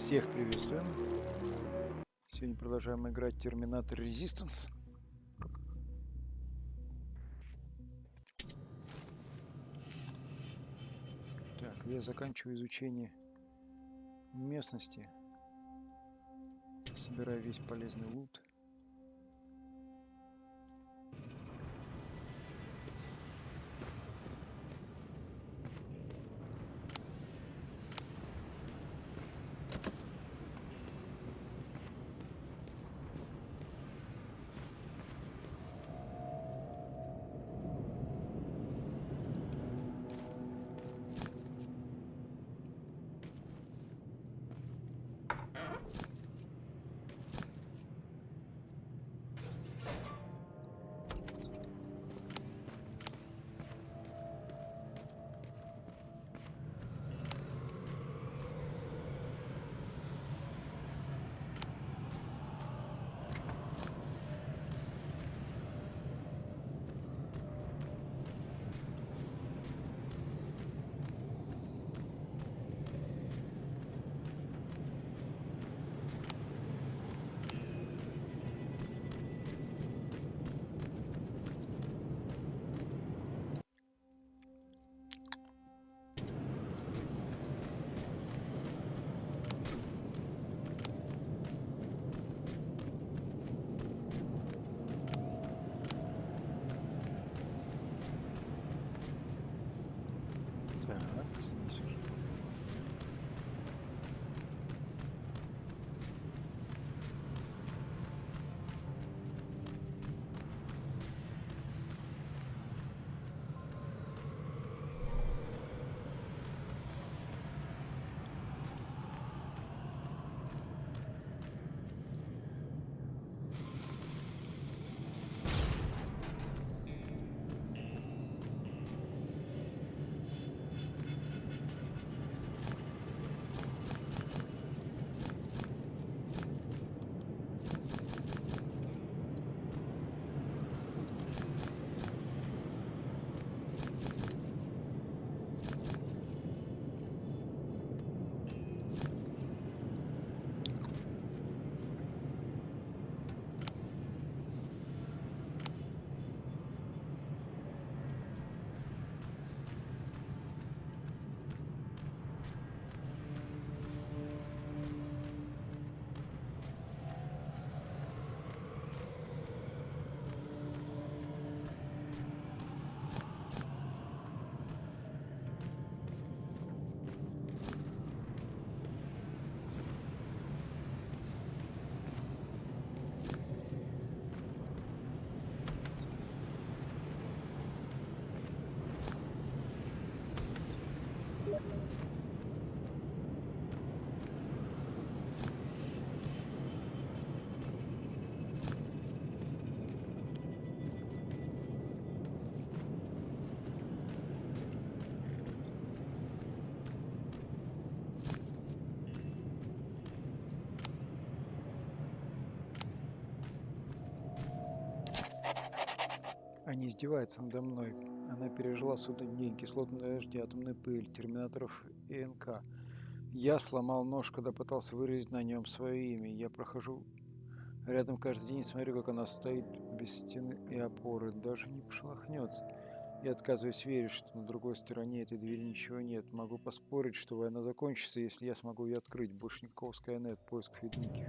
Всех приветствуем. Сегодня продолжаем играть Terminator Resistance. Так, я заканчиваю изучение местности. Собираю весь полезный лут. Они издеваются надо мной. Она пережила судный день, кислотные дожди, атомную пыль, терминаторов и НК. Я сломал нож, когда пытался выразить на нем свое имя. Я прохожу рядом каждый день и смотрю, как она стоит без стены и опоры, даже не пошелохнется. Я отказываюсь верить, что на другой стороне этой двери ничего нет. Могу поспорить, что война закончится, если я смогу ее открыть. Больше никакого Скайнет, поисков единких.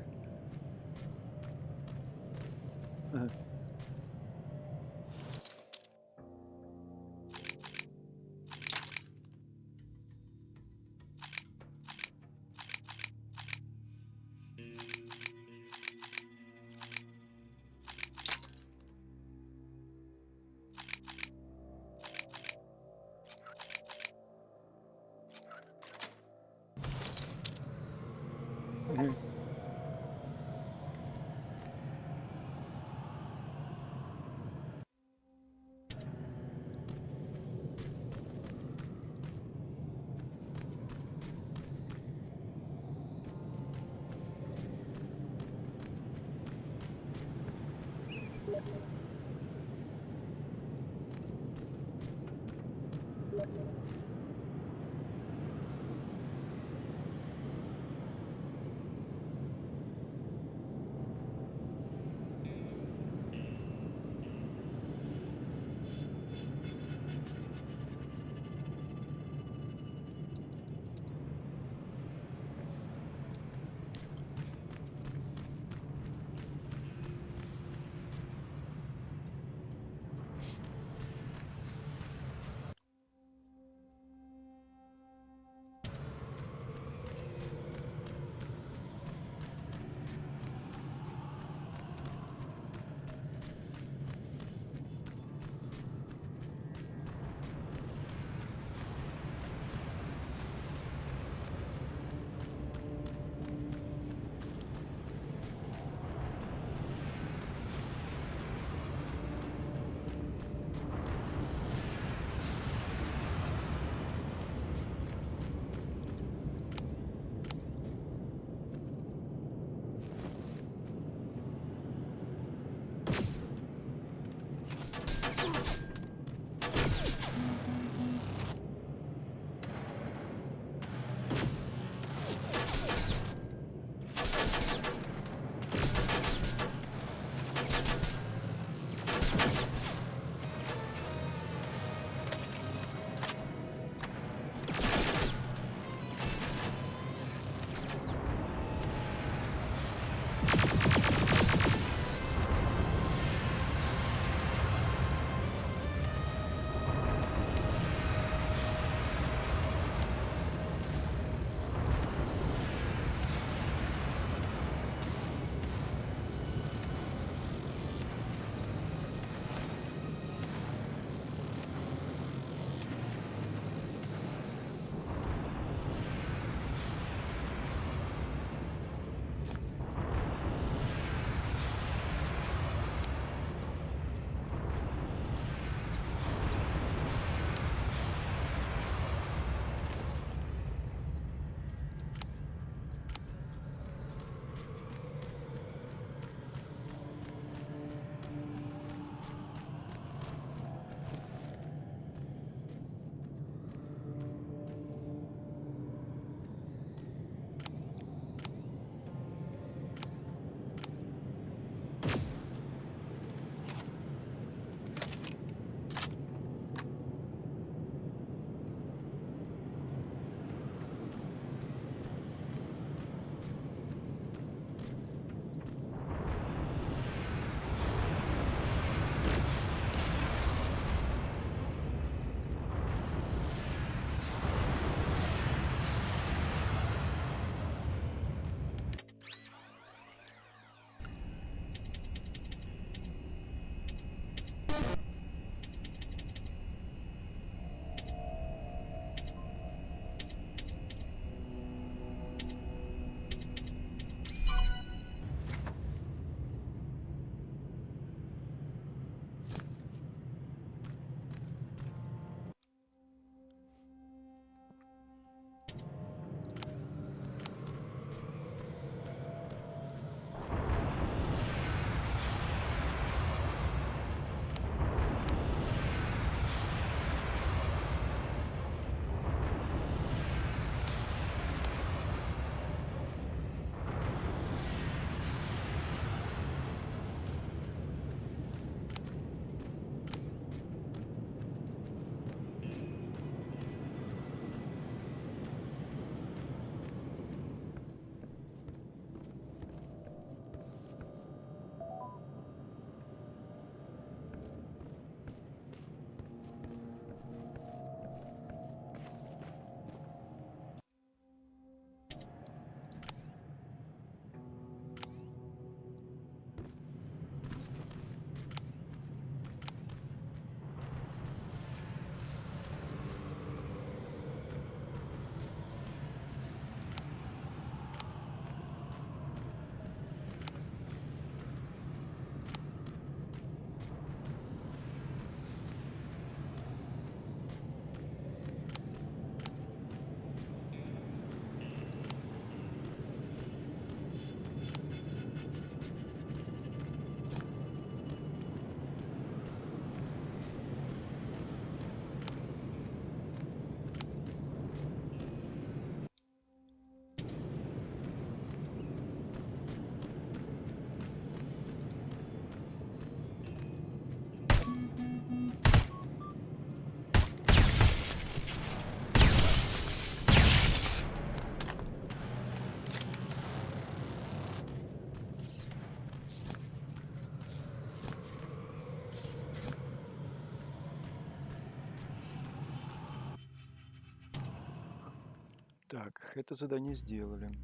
Так, это задание сделали.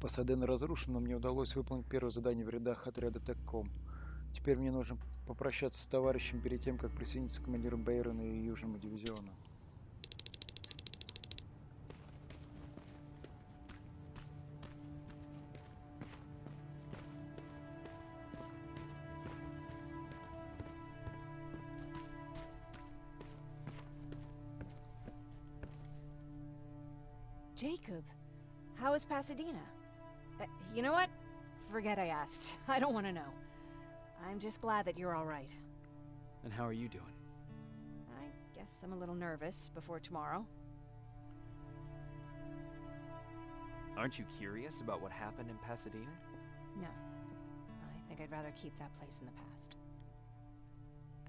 Пасадены разрушен, но мне удалось выполнить первое задание в рядах отряда Текком. Теперь мне нужно попрощаться с товарищем перед тем, как присоединиться к командиру Бейрона и Южному дивизиону. Jacob, how is Pasadena? You know what? Forget I asked. I don't want to know. I'm just glad that you're all right. And how are you doing? I guess I'm a little nervous before tomorrow. Aren't you curious about what happened in Pasadena? No. I think I'd rather keep that place in the past.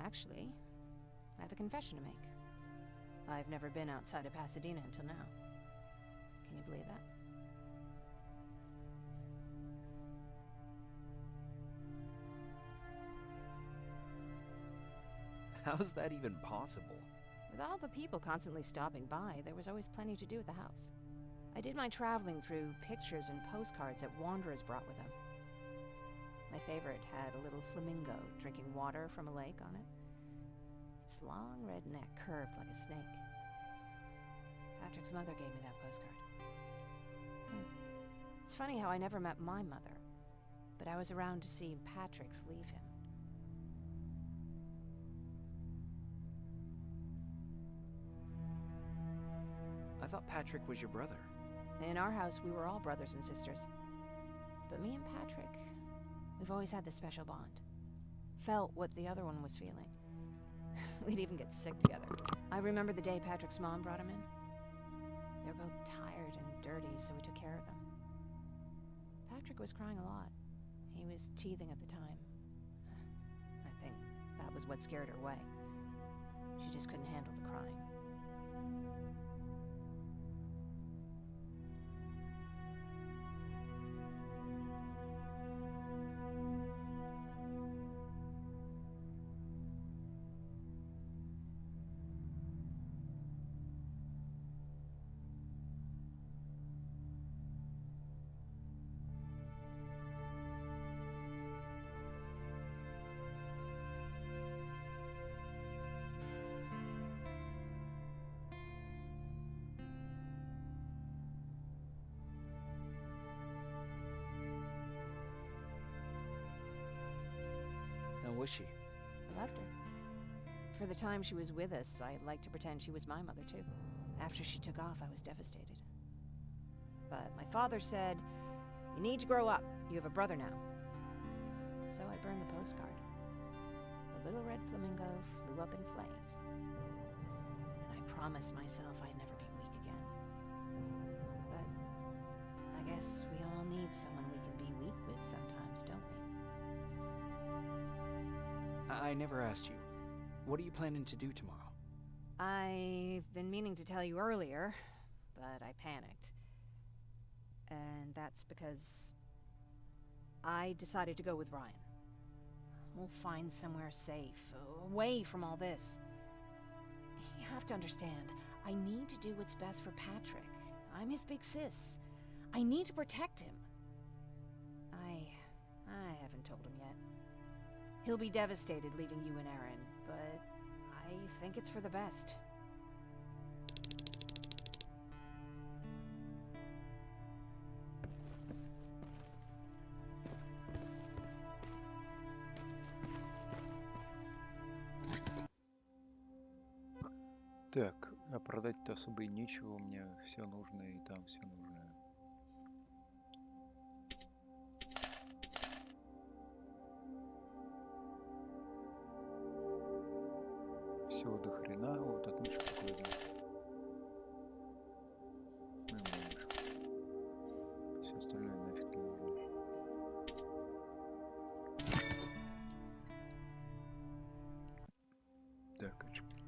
Actually, I have a confession to make. I've never been outside of Pasadena until now. Can you believe that? How's that even possible? With all the people constantly stopping by, there was always plenty to do at the house. I did my traveling through pictures and postcards that wanderers brought with them. My favorite had a little flamingo drinking water from a lake on it. Its long red neck curved like a snake. Patrick's mother gave me that postcard. It's funny how I never met my mother, but I was around to see Patrick's leave him. I thought Patrick was your brother. In our house, we were all brothers and sisters. But me and Patrick, we've always had this special bond. Felt what the other one was feeling. We'd even get sick together. I remember the day Patrick's mom brought him in. They were both tired and dirty, so we took care of them. Patrick was crying a lot. He was teething at the time. I think that was what scared her away. She just couldn't handle the crying. How was she? I loved her. For the time she was with us, I liked to pretend she was my mother too. After she took off, I was devastated. But my father said, "You need to grow up. You have a brother now." So I burned the postcard. The little red flamingo flew up in flames. And I promised myself I'd never be weak again. But I guess we all need someone we can be weak with sometimes, don't we? I never asked you. What are you planning to do tomorrow? I've been meaning to tell you earlier, but I panicked. And that's because I decided to go with Ryan. We'll find somewhere safe, away from all this. You have to understand, I need to do what's best for Patrick. I'm his big sis. I need to protect him. I haven't told him yet. He'll be devastated leaving you and Aaron, but I think it's for the best. Так, а продать-то особо и нечего, у меня все нужное и там все нужное. Всего до хрена, вот отмычка какой-то. Ну и малышка. Все остальное нафиг не нужно. Так, очки.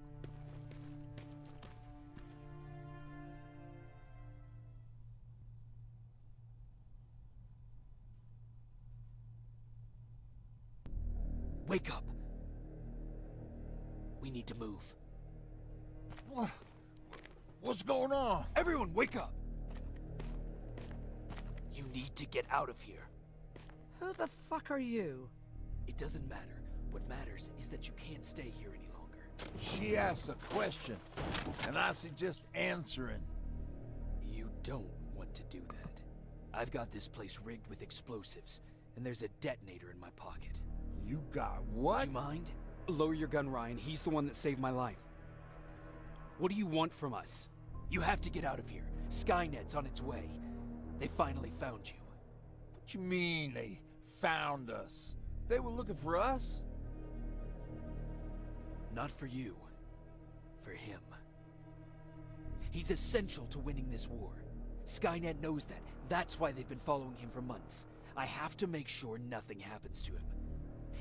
Wake up! We need to move. What's going on? Everyone, wake up! You need to get out of here. Who the fuck are you? It doesn't matter. What matters is that you can't stay here any longer. She asked a question, and I suggest answering. You don't want to do that. I've got this place rigged with explosives, and there's a detonator in my pocket. You got what? Do you mind? Lower your gun, Ryan. He's the one that saved my life. What do you want from us? You have to get out of here. Skynet's on its way. They finally found you. What you mean they found us? They were looking for us? Not for you. For him. He's essential to winning this war. Skynet knows that. That's why they've been following him for months. I have to make sure nothing happens to him.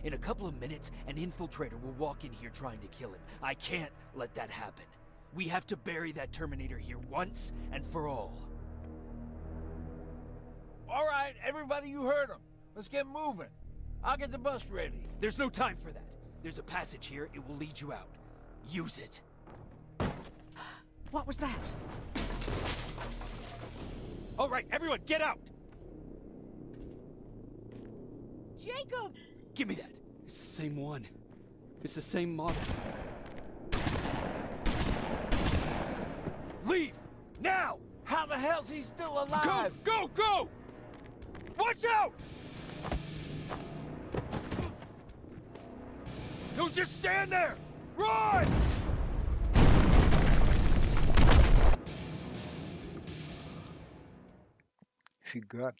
In a couple of minutes, an infiltrator will walk in here trying to kill him. I can't let that happen. We have to bury that Terminator here once and for all. All right, everybody, you heard him. Let's get moving. I'll get the bus ready. There's no time for that. There's a passage here. It will lead you out. Use it. What was that? All right, everyone, get out! Jacob! Give me that. It's the same one. It's the same model. Leave! Now! How the hell's he still alive? Go! Go! Watch out! Don't just stand there! Run! Фига.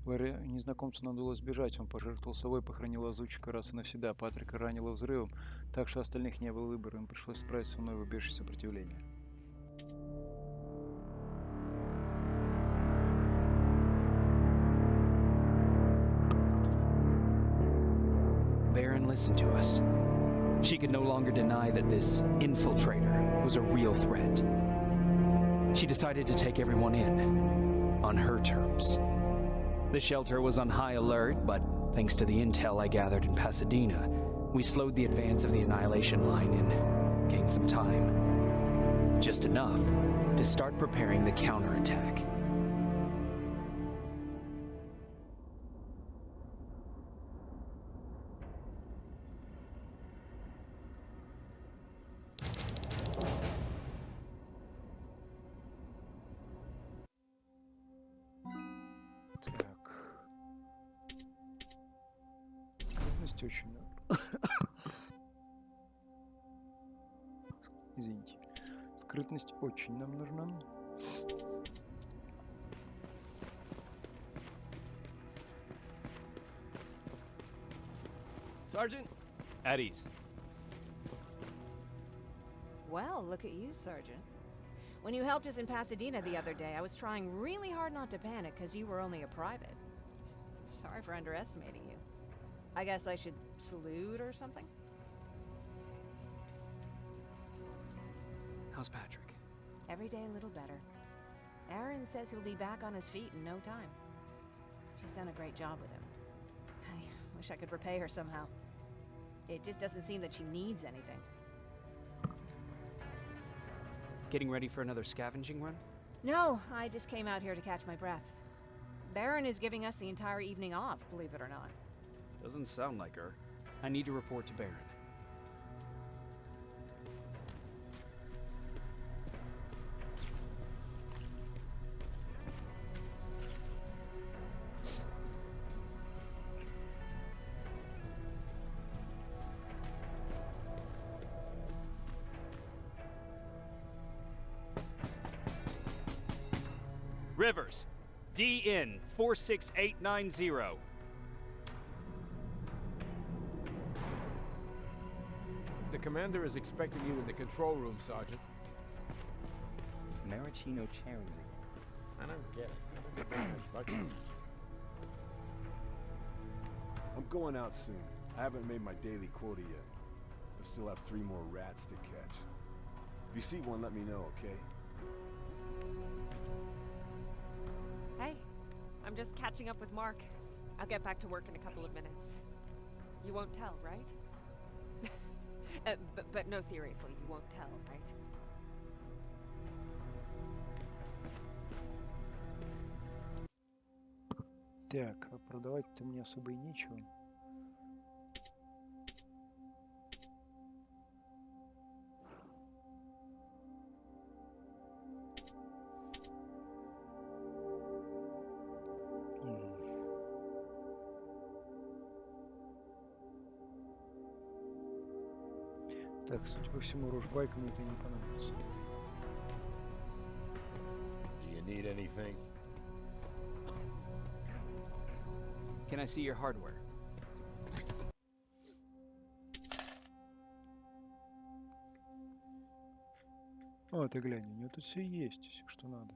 Незнакомцу надо было сбежать. Он пожертвовал собой, похоронил лазутчика раз и навсегда. Патрика ранило взрывом, так что остальных не было выбора. Им пришлось справиться со мной в убежище сопротивления. Beyron listened to us. She could no longer deny that this infiltrator was a real threat. She decided to take everyone in, on her terms. The shelter was on high alert, but thanks to the intel I gathered in Pasadena, we slowed the advance of the Annihilation line and gained some time. Just enough to start preparing the counterattack. Так. Скрытность очень... Извините. Скрытность очень нам нужна. Sergeant? At ease. Well, look at you, Sergeant. When you helped us in Pasadena the other day, I was trying really hard not to panic because you were only a private. Sorry for underestimating you. I guess I should salute or something? How's Patrick? Every day a little better. Aaron says he'll be back on his feet in no time. She's done a great job with him. I wish I could repay her somehow. It just doesn't seem that she needs anything. Getting ready for another scavenging run? No, I just came out here to catch my breath. Beyron is giving us the entire evening off, believe it or not. Doesn't sound like her. I need to report to Beyron. Rivers, DN 46890. The commander is expecting you in the control room, Sergeant. Maraschino Cherry. I don't get it. I'm going out soon. I haven't made my daily quota yet. I still have 3 more rats to catch. If you see one, let me know, okay? Hey, I'm just catching up with Mark. I'll get back to work in a couple of minutes. You won't tell, right? But no, seriously, you won't tell, right? Так, а продавать-то мне особо и нечего. Так, судя по всему, ружбайкам это не понадобится. Do you need anything? Can I see your hardware? О, ты глянь, у него тут все есть, все, что надо.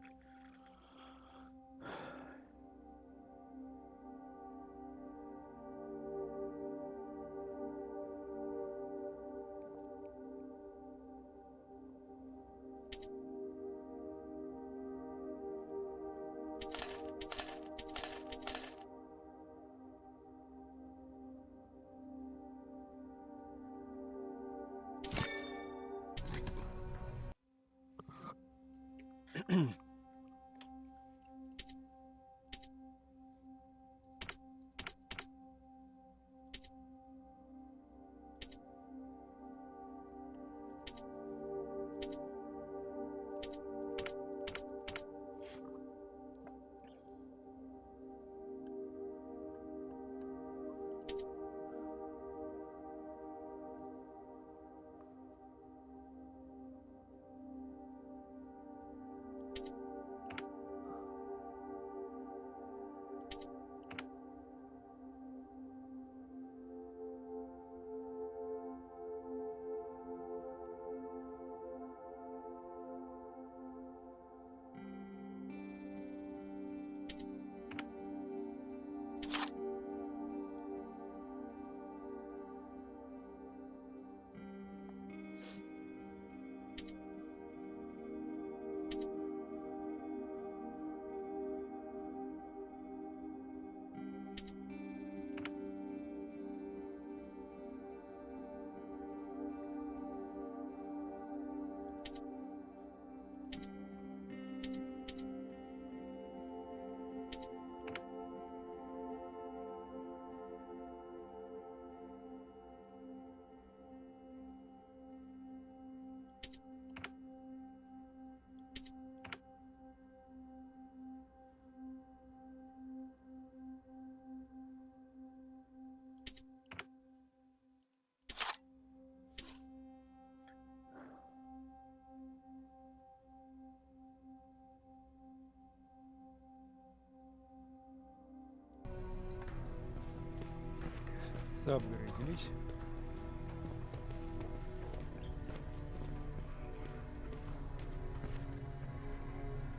Заапгрейдились.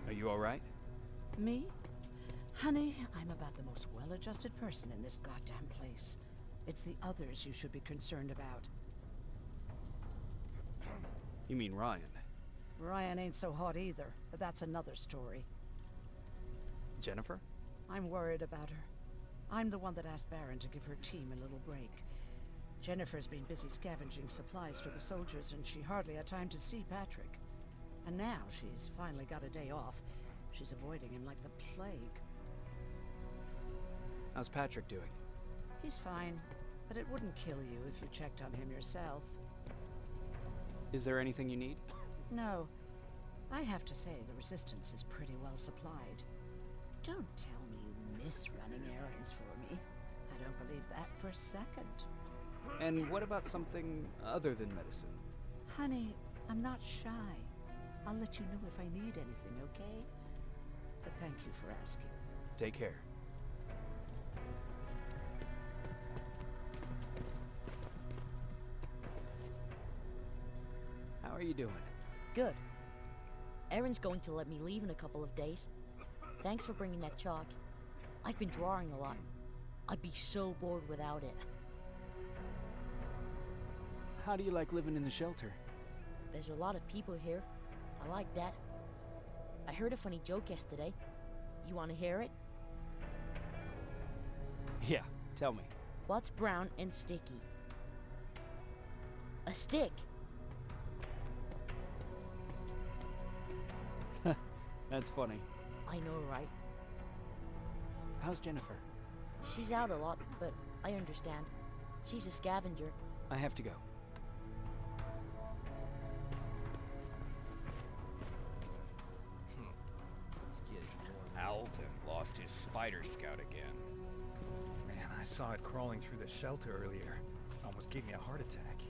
Are you all right? Me? Honey, I'm about the most well-adjusted person in this goddamn place. It's the others you should be concerned about. You mean Ryan? Ryan ain't so hot either, but that's another story. Jennifer? I'm worried about her. I'm the one that asked Baron to give her team a little break. Jennifer's been busy scavenging supplies for the soldiers, and she hardly had time to see Patrick. And now she's finally got a day off. She's avoiding him like the plague. How's Patrick doing? He's fine, but it wouldn't kill you if you checked on him yourself. Is there anything you need? No. I have to say the Resistance is pretty well supplied. Don't tell me you miss running errands for me. I don't believe that for a second. And what about something other than medicine? Honey, I'm not shy. I'll let you know if I need anything, okay? But thank you for asking. Take care. How are you doing? Good. Erin's going to let me leave in a couple of days. Thanks for bringing that chalk. I've been drawing a lot. I'd be so bored without it. How do you like living in the shelter? There's a lot of people here. I like that. I heard a funny joke yesterday. You want to hear it? Yeah, tell me. What's brown and sticky? A stick. That's funny. I know, right? How's Jennifer? She's out a lot, but I understand. She's a scavenger. I have to go. Alvin lost his spider scout again. Man, I saw it crawling through the shelter earlier. Almost gave me a heart attack.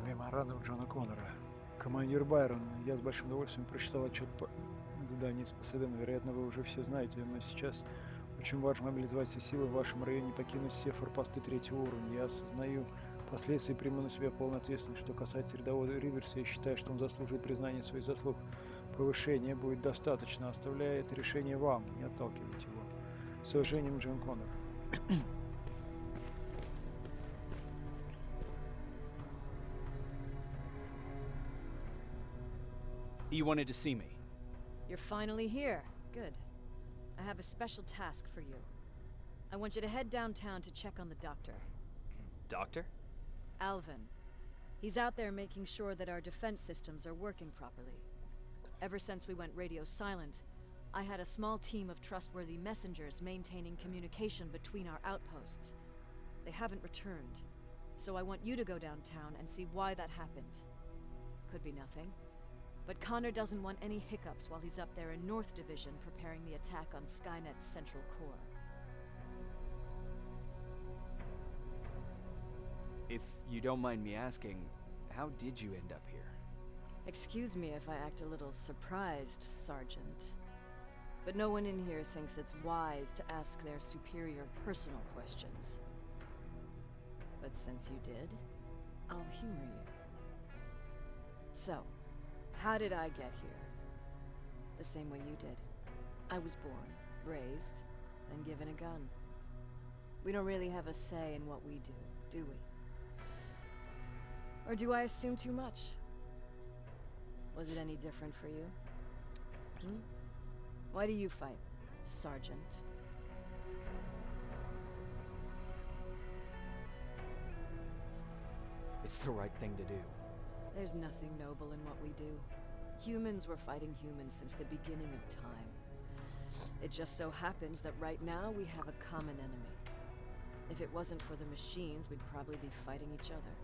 Меморандум Джона Коннора. Командир Бейрон, я с большим удовольствием прочитал отчет по заданию из Пасадены. Вероятно, вы уже все знаете, но сейчас очень важно мобилизовать все силы в вашем районе, покинуть все форпосты третьего уровня. Я осознаю последствия и приму на себя полную ответственность. Что касается рядового Риверса, я считаю, что он заслуживает признания своих заслуг. Повышения будет достаточно. Оставляю это решение вам, не отталкивайте его. С уважением, Джон Коннор. You wanted to see me. You're finally here. Good. I have a special task for you. I want you to head downtown to check on the doctor. Doctor? Alvin. He's out there making sure that our defense systems are working properly. Ever since we went radio silent, I had a small team of trustworthy messengers maintaining communication between our outposts. They haven't returned, so I want you to go downtown and see why that happened. Could be nothing, but Connor doesn't want any hiccups while he's up there in North Division preparing the attack on Skynet's central core. If you don't mind me asking, how did you end up here? Excuse me if I act a little surprised, Sergeant. But no one in here thinks it's wise to ask their superior personal questions. But since you did, I'll humor you. So, how did I get here? The same way you did. I was born, raised, then given a gun. We don't really have a say in what we do we? Or do I assume too much? Was it any different for you? Hmm? Why do you fight, Sergeant? It's the right thing to do. There's nothing noble in what we do. Humans were fighting humans since the beginning of time. It just so happens that right now we have a common enemy. If it wasn't for the machines, we'd probably be fighting each other.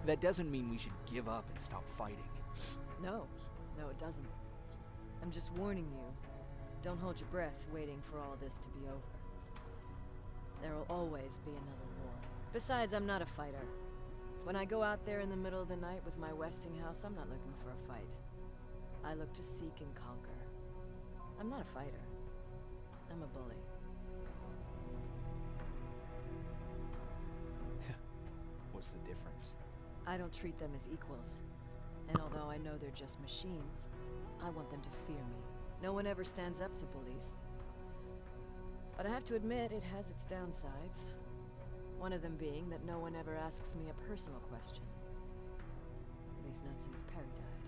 That doesn't mean we should give up and stop fighting. No, it doesn't. I'm just warning you. Don't hold your breath waiting for all this to be over. There will always be another war. Besides, I'm not a fighter. When I go out there in the middle of the night with my Westinghouse, I'm not looking for a fight. I look to seek and conquer. I'm not a fighter. I'm a bully. What's the difference? I don't treat them as equals. And although I know they're just machines, I want them to fear me. No one ever stands up to bullies. But I have to admit, it has its downsides. One of them being that no one ever asks me a personal question. At least not since Perry died.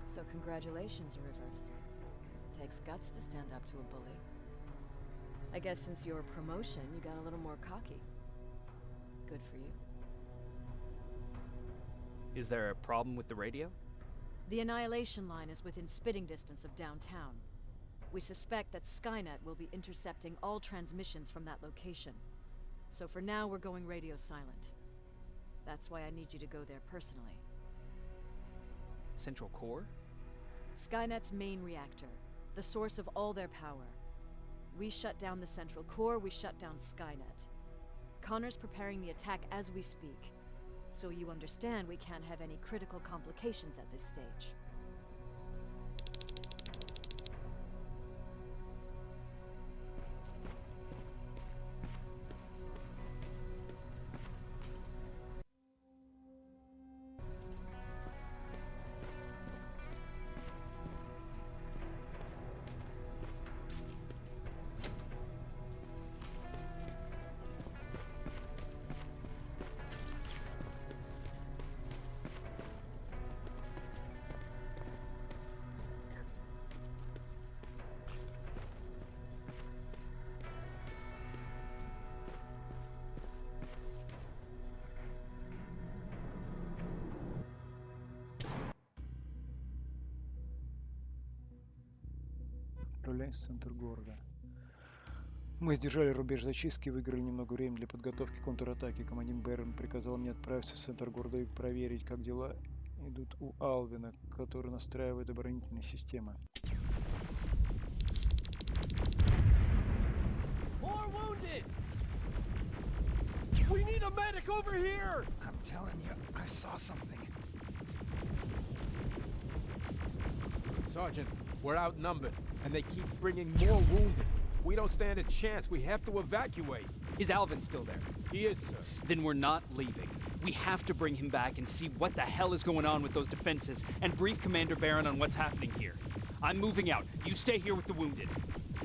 So congratulations, Rivers. Takes guts to stand up to a bully. I guess since your promotion, you got a little more cocky. Good for you. Is there a problem with the radio? The Annihilation Line is within spitting distance of downtown. We suspect that Skynet will be intercepting all transmissions from that location. So for now, we're going radio silent. That's why I need you to go there personally. Central Core? Skynet's main reactor, the source of all their power. We shut down the Central Core, we shut down Skynet. Connor's preparing the attack as we speak. So you understand we can't have any critical complications at this stage. направляемся в центр города. Мы сдержали рубеж зачистки и выиграли немного времени для подготовки к контратаке. Командир Бейрон приказал мне отправиться в центр города и проверить, как дела идут у Алвина, который настраивает оборонительные системы. More wounded! We need a medic over here! I'm telling you, I saw something. Sergeant, we're outnumbered, and they keep bringing more wounded. We don't stand a chance. We have to evacuate. Is Alvin still there? He is, sir. Then we're not leaving. We have to bring him back and see what the hell is going on with those defenses and brief Commander Beyron on what's happening here. I'm moving out. You stay here with the wounded.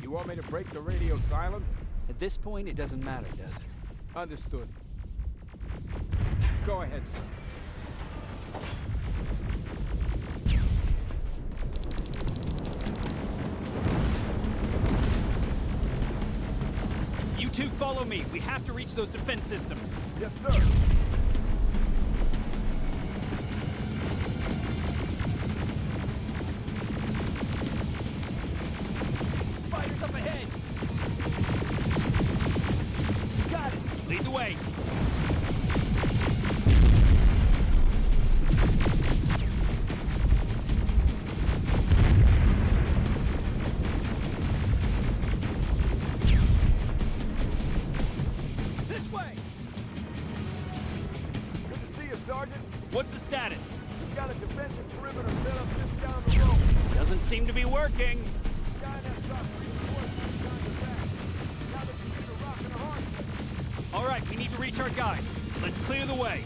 You want me to break the radio silence? At this point, it doesn't matter, does it? Understood. Go ahead, sir. You two follow me. We have to reach those defense systems. Yes, sir. Spiders up ahead. Got it. Lead the way. This way. Good to see you, Sergeant. What's the status? We've got a defensive perimeter set up just down the road. Doesn't seem to be working. Skynet dropped reinforcements behind the back. Now they can get a rock and a hard place. All right, we need to reach our guys. Let's clear the way.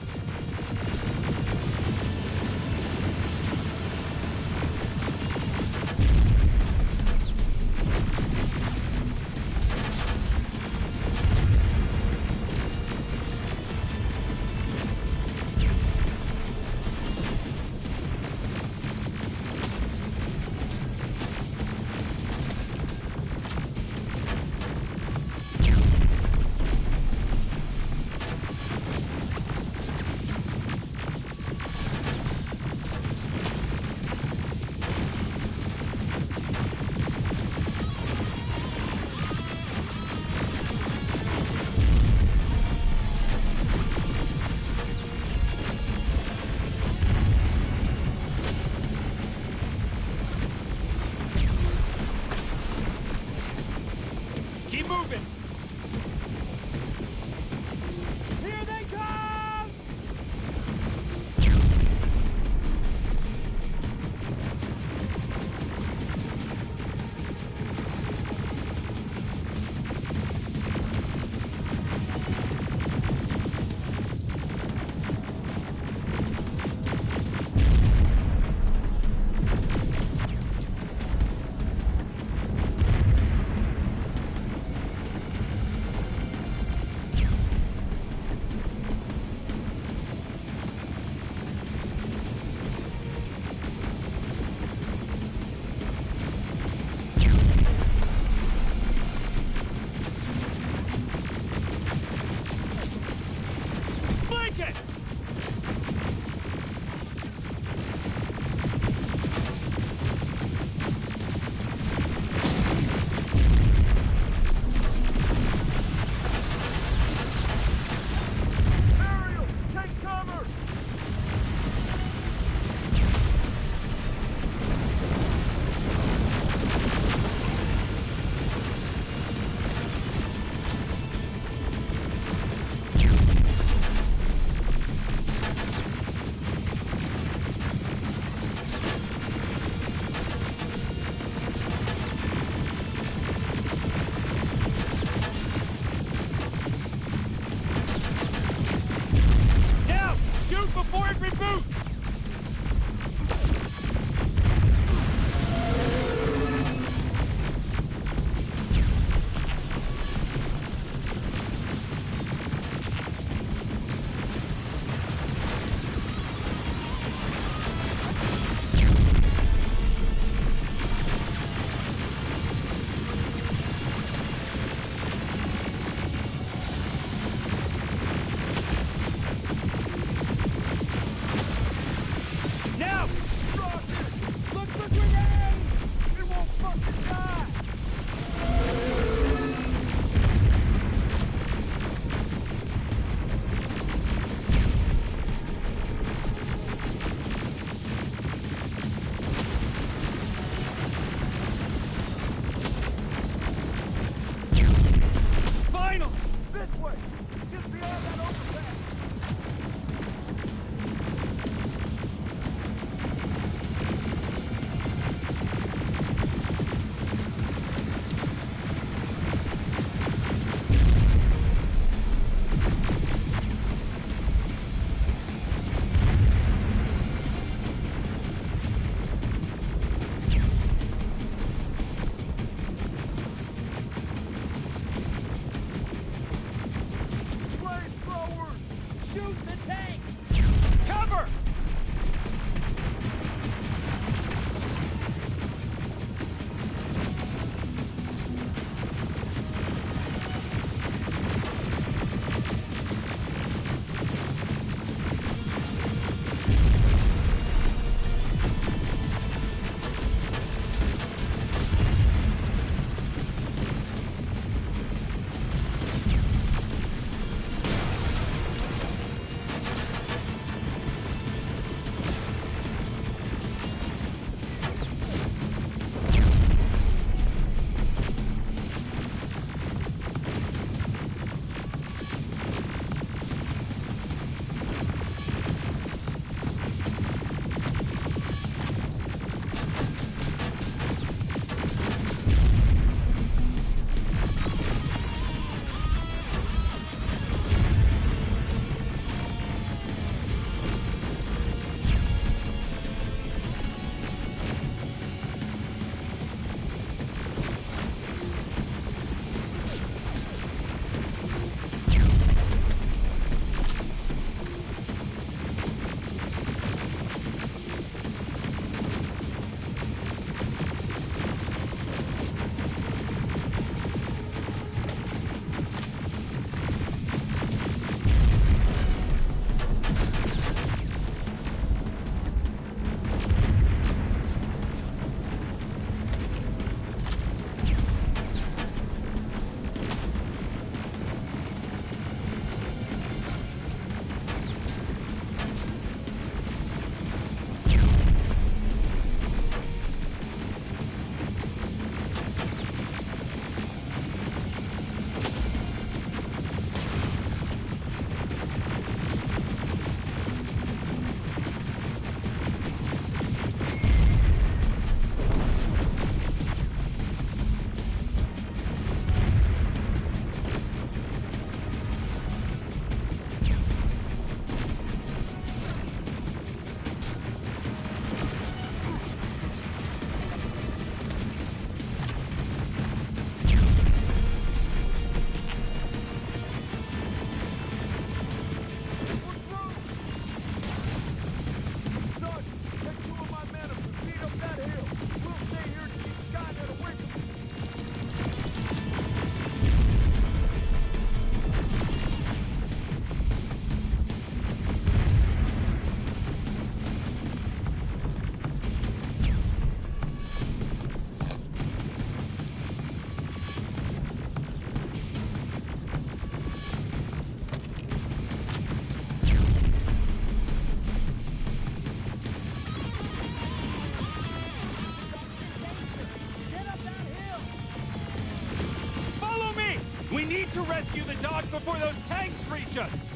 need to rescue the dog before those tanks reach us!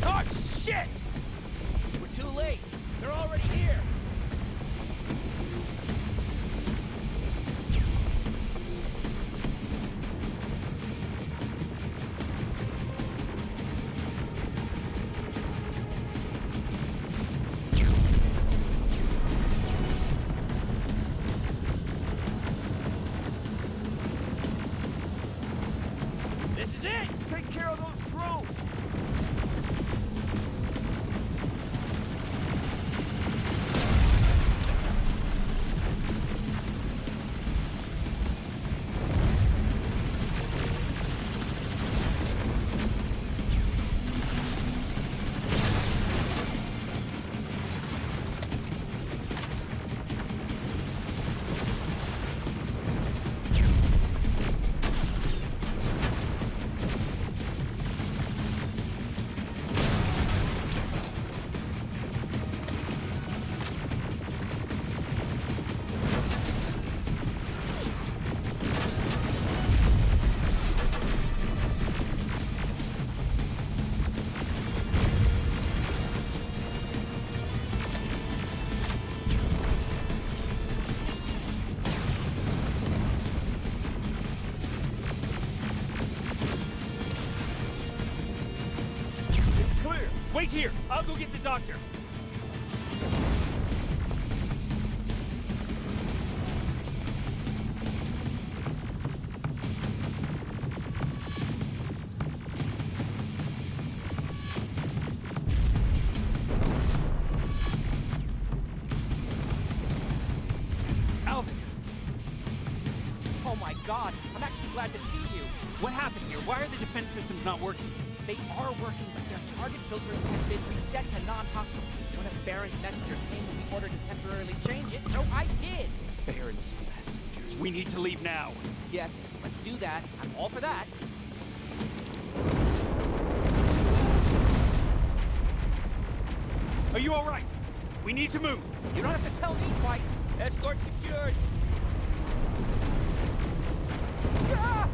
Oh, shit! We're too late. They're already here. This is it! Take care of those drones! Wait here! I'll go get the doctor! Alvin! Oh my god, I'm actually glad to see you. What happened here? Why are the defense systems not working? They are working, but their target filter has been reset to non-hostile. One of Baron's messengers came with the order to temporarily change it, so I did! Baron's messengers. We need to leave now. Yes, let's do that. I'm all for that. Are you alright? We need to move. You don't have to tell me twice. Escort secured. Ah!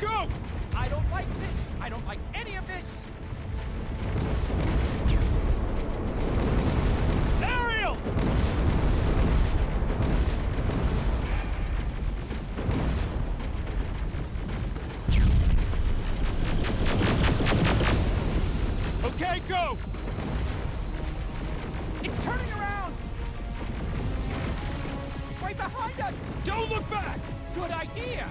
Go! I don't like this. I don't like any of this. Ariel! Okay, go! It's turning around! It's right behind us! Don't look back! Good idea!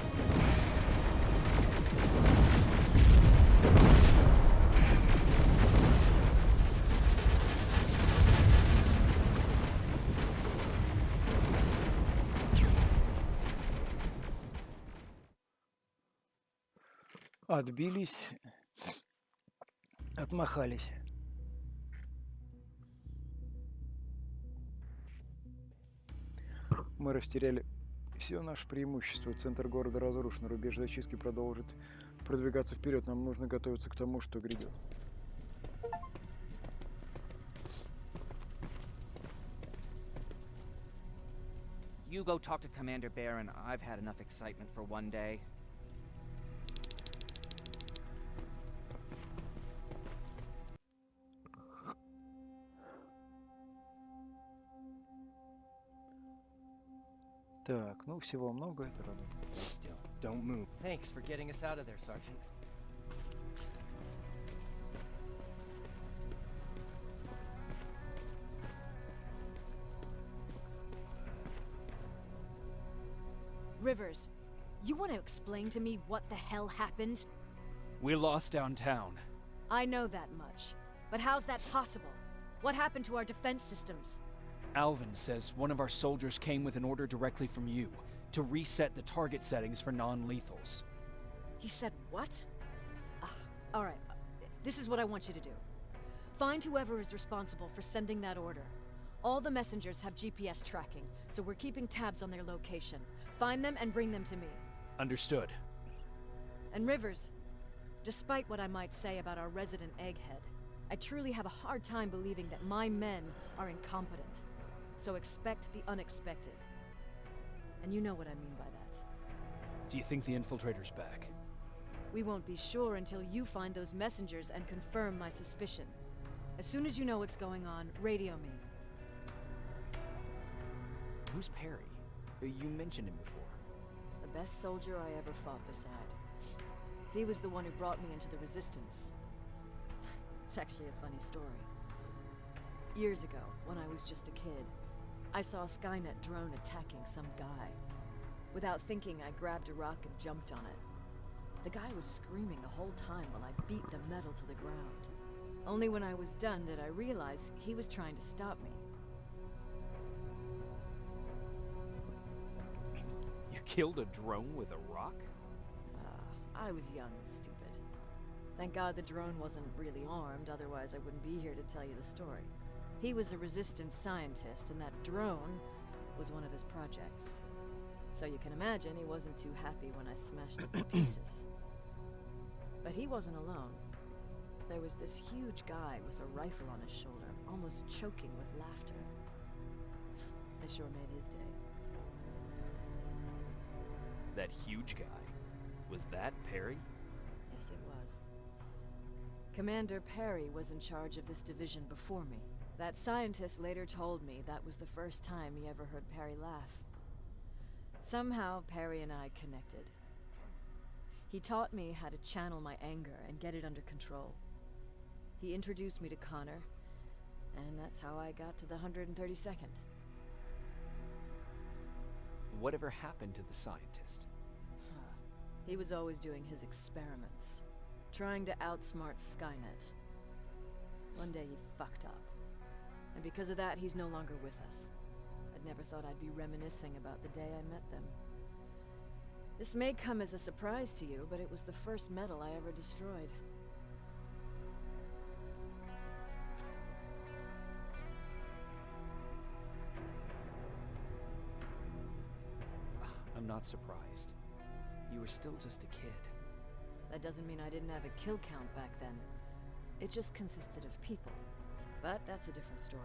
Отбились, отмахались. Мы растеряли все наше преимущество. Центр города разрушен. Рубеж зачистки продолжит продвигаться вперед. Нам нужно готовиться к тому, что грядет. You go talk to Commander Beyron. I've had enough excitement for one day. Так, ну всего много, это радует. Still, don't move. Thanks for getting us out of there, Sergeant. Rivers, you want to explain to me what the hell happened? We lost downtown. I know that much. But how's that possible? What happened to our defense systems? Alvin says one of our soldiers came with an order directly from you to reset the target settings for non-lethals. He said what? Alright, this is what I want you to do. Find whoever is responsible for sending that order. All the messengers have GPS tracking, so we're keeping tabs on their location. Find them and bring them to me. Understood. And Rivers, despite what I might say about our resident egghead, I truly have a hard time believing that my men are incompetent. So expect the unexpected. And you know what I mean by that. Do you think the infiltrator's back? We won't be sure until you find those messengers and confirm my suspicion. As soon as you know what's going on, radio me. Who's Perry? You mentioned him before. The best soldier I ever fought beside. He was the one who brought me into the Resistance. It's actually a funny story. Years ago, when I was just a kid, I saw a Skynet drone attacking some guy. Without thinking, I grabbed a rock and jumped on it. The guy was screaming the whole time while I beat the metal to the ground. Only when I was done did I realize he was trying to stop me. You killed a drone with a rock? I was young and stupid. Thank God the drone wasn't really armed, otherwise I wouldn't be here to tell you the story. He was a Resistance scientist, and that drone was one of his projects. So you can imagine he wasn't too happy when I smashed it to pieces. But he wasn't alone. There was this huge guy with a rifle on his shoulder, almost choking with laughter. I sure made his day. That huge guy. Was that Perry? Yes, it was. Commander Perry was in charge of this division before me. That scientist later told me that was the first time he ever heard Perry laugh. Somehow, Perry and I connected. He taught me how to channel my anger and get it under control. He introduced me to Connor, and that's how I got to the 132nd. Whatever happened to the scientist? He was always doing his experiments, trying to outsmart Skynet. One day he fucked up, and because of that, he's no longer with us. I'd never thought I'd be reminiscing about the day I met them. This may come as a surprise to you, but it was the first metal I ever destroyed. I'm not surprised. You were still just a kid. That doesn't mean I didn't have a kill count back then. It just consisted of people. But that's a different story.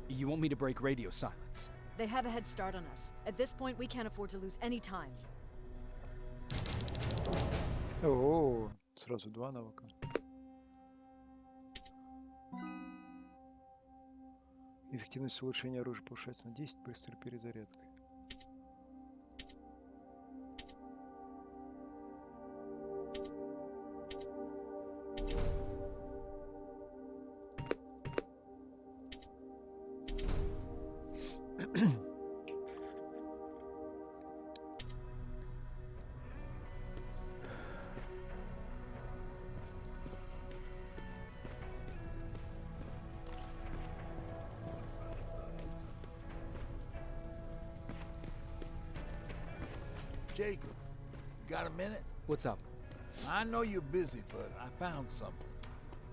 You want me to break radio silence? They have a head start on us. At this point, we can't afford to lose any time. О, сразу два навыка. Эффективность улучшения оружия повышается на 10 при перезарядкой. Jacob, got a minute? What's up? I know you're busy, but I found something.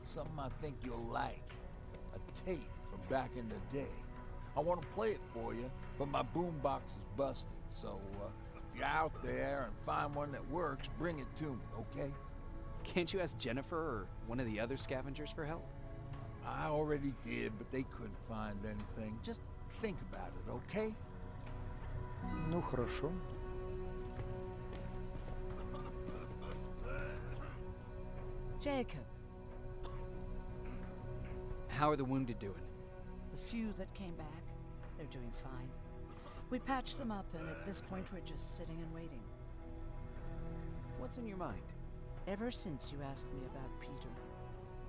Something I think you'll like. A tape from back in the day. I want to play it for you, but my boombox is busted. So, if you're out there and find one that works, bring it to me, okay? Can't you ask Jennifer or one of the other scavengers for help? I already did, but they couldn't find anything. Just think about it, okay? Ну, хорошо. Jacob, How are the wounded doing? the few that came back, they're doing fine. We patched them up, and at this point we're just sitting and waiting. What's on your mind? Ever since you asked me about Peter,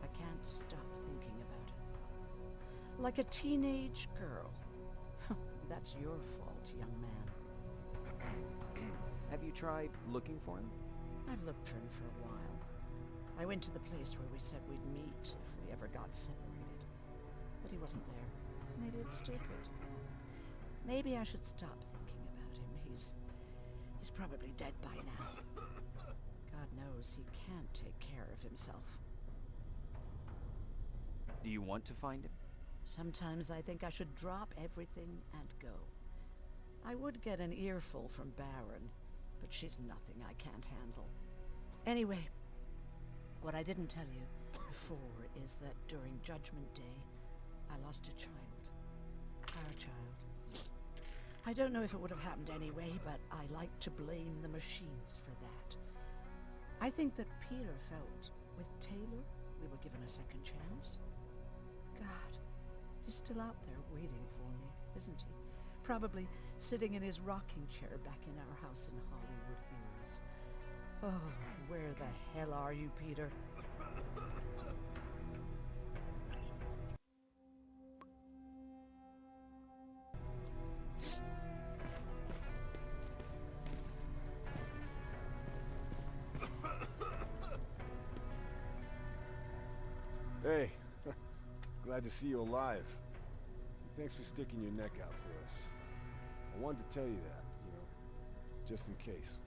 I can't stop thinking about him. Like a teenage girl. That's your fault, young man. Have you tried looking for him? I've looked for him for a while. I went to the place where we said we'd meet if we ever got separated. But he wasn't there. Maybe it's stupid. Maybe I should stop thinking about him. He's probably dead by now. God knows he can't take care of himself. Do you want to find him? Sometimes I think I should drop everything and go. I would get an earful from Baron, but she's nothing I can't handle. Anyway, what I didn't tell you before is that during Judgment Day, I lost a child. Our I don't know if it would have happened anyway, but I like to blame the machines for that. I think that Peter felt with Taylor we were given a second chance. God, he's still out there waiting for me, isn't he? Probably sitting in his rocking chair back in our house in Hollywood Hills. Oh, where the hell are you, Peter? Hey, glad to see you alive. Thanks for sticking your neck out for us. I wanted to tell you that, you know, just in case.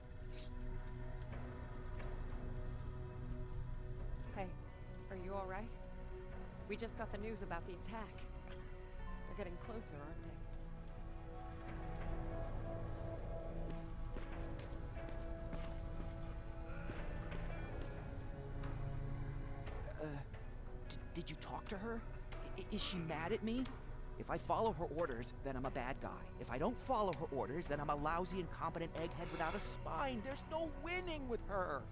Hey, are you all right? We just got the news about the attack. They're getting closer, aren't they? Did you talk to her? Is she mad at me? If I follow her orders, then I'm a bad guy. If I don't follow her orders, then I'm a lousy, incompetent egghead without a spine. There's no winning with her.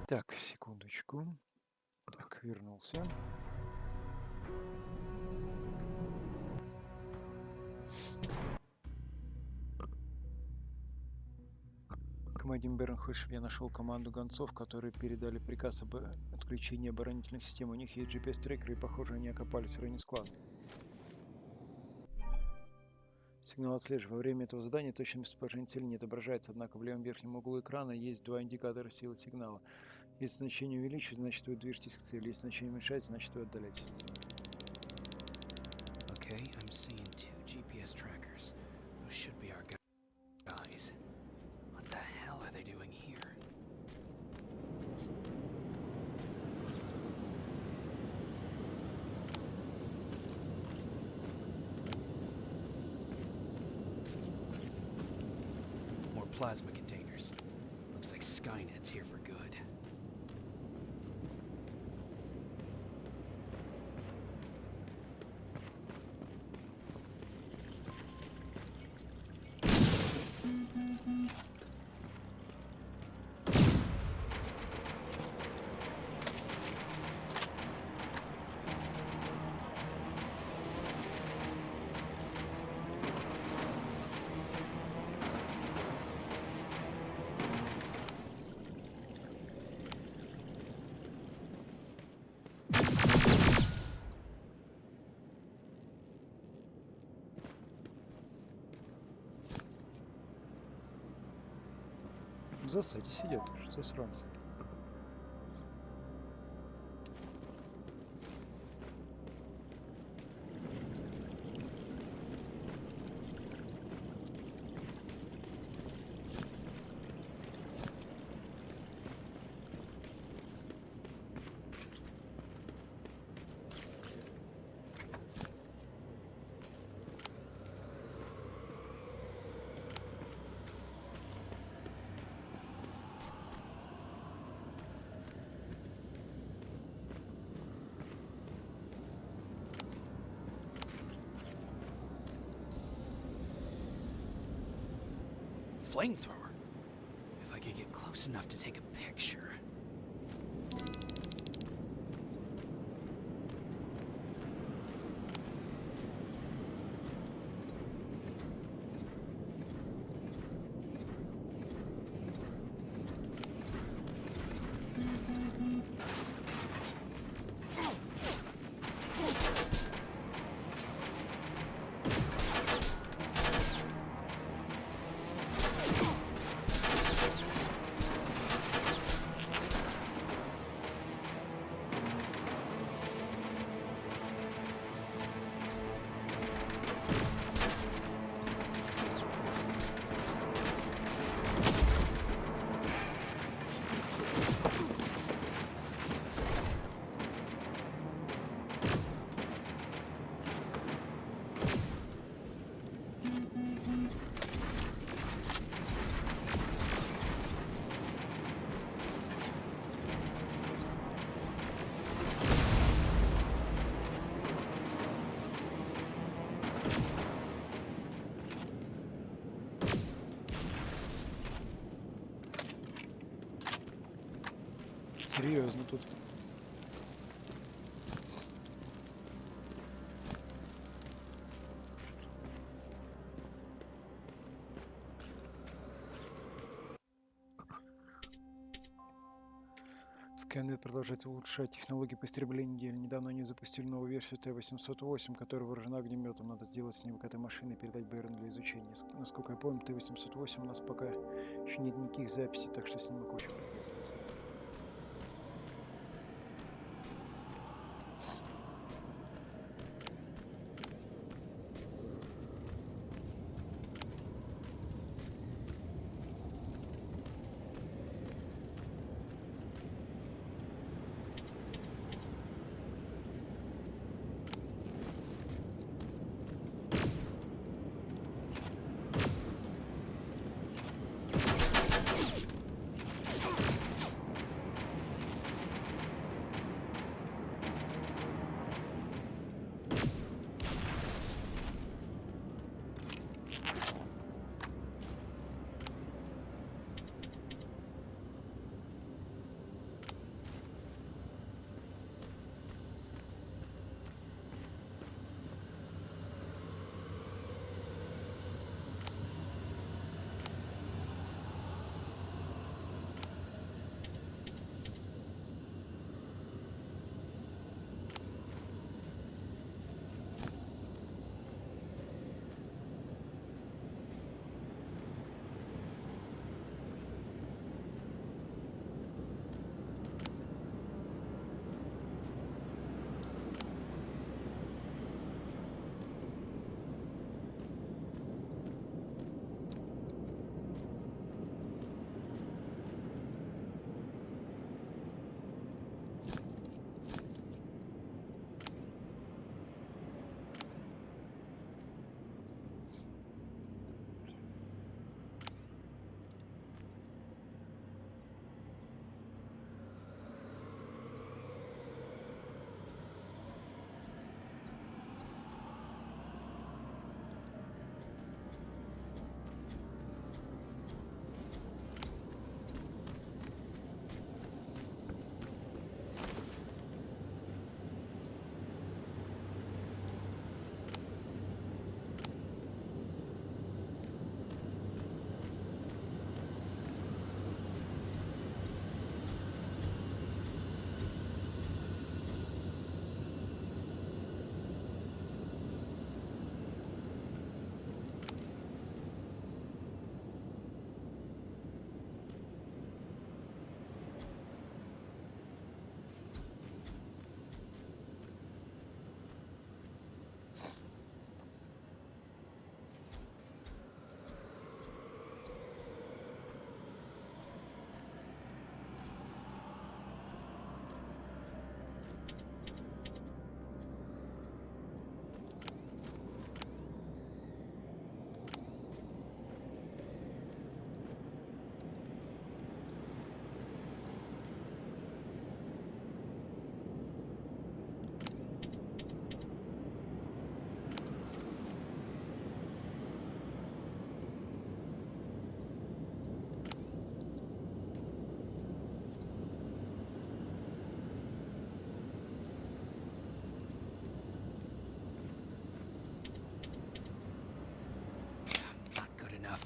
Так, секундочку. Так, вернулся. Командир Бейрон, хочешь, чтобы я нашел команду гонцов, которые передали приказ об отключении оборонительных систем? У них есть GPS-трекеры, и, похоже, они окопались в районе склада. Сигнал отслеживания. Во время этого задания точное местоположение цели не отображается, однако в левом верхнем углу экрана есть два индикатора силы сигнала. Если значение увеличивается, значит вы движетесь к цели. Если значение уменьшается, значит вы отдаляетесь от цели. Okay, I'm seeing 2 GPS trackers. Those should be our guys. What the hell are they doing here? More plasma containers. Looks like Skynet's here for good. В засаде сидят, засранцы. Flamethrower. If I could get close enough to take a picture. Серьезно тут. Skynet продолжает улучшать технологии по истреблению недели. Недавно они запустили новую версию Т808, которая вооружена огнемётом. Надо сделать с ним к этой машине и передать Бейрону для изучения. Насколько я помню, Т808 у нас пока еще нет никаких записей, так что с ним очень пригодится.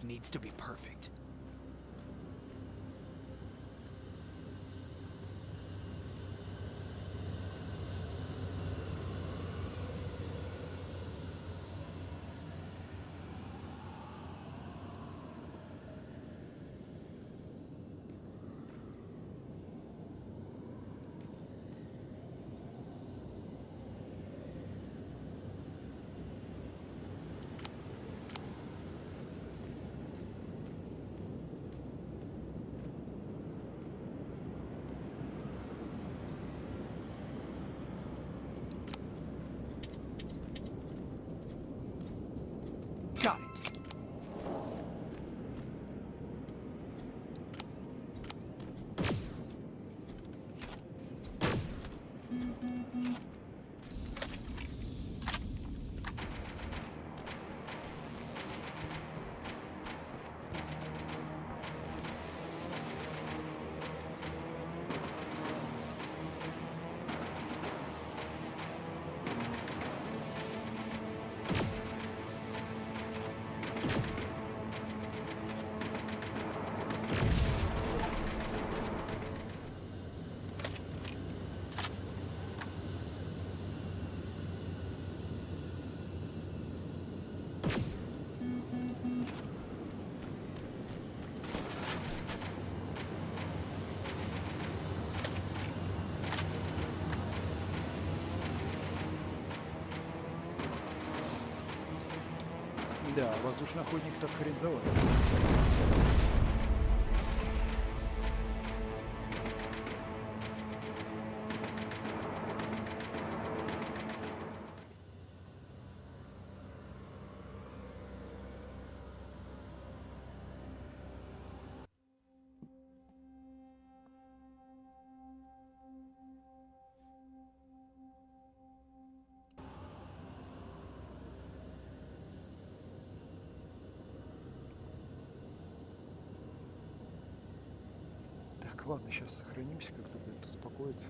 Needs to be perfect. Got it. Да, воздушный охотник так хрен заводит. Так, ладно, сейчас сохранимся, как только это успокоится.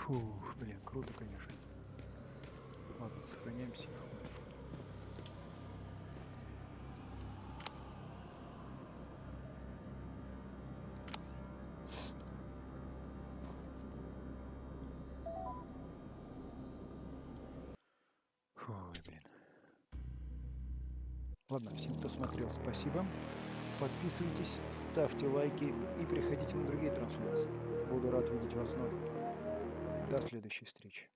Фух, блин, круто, конечно. Ладно, сохраняемся. Ой, блин. Ладно, всем, кто смотрел, спасибо. Подписывайтесь, ставьте лайки и приходите на другие трансляции. Буду рад видеть вас вновь. До следующей встречи.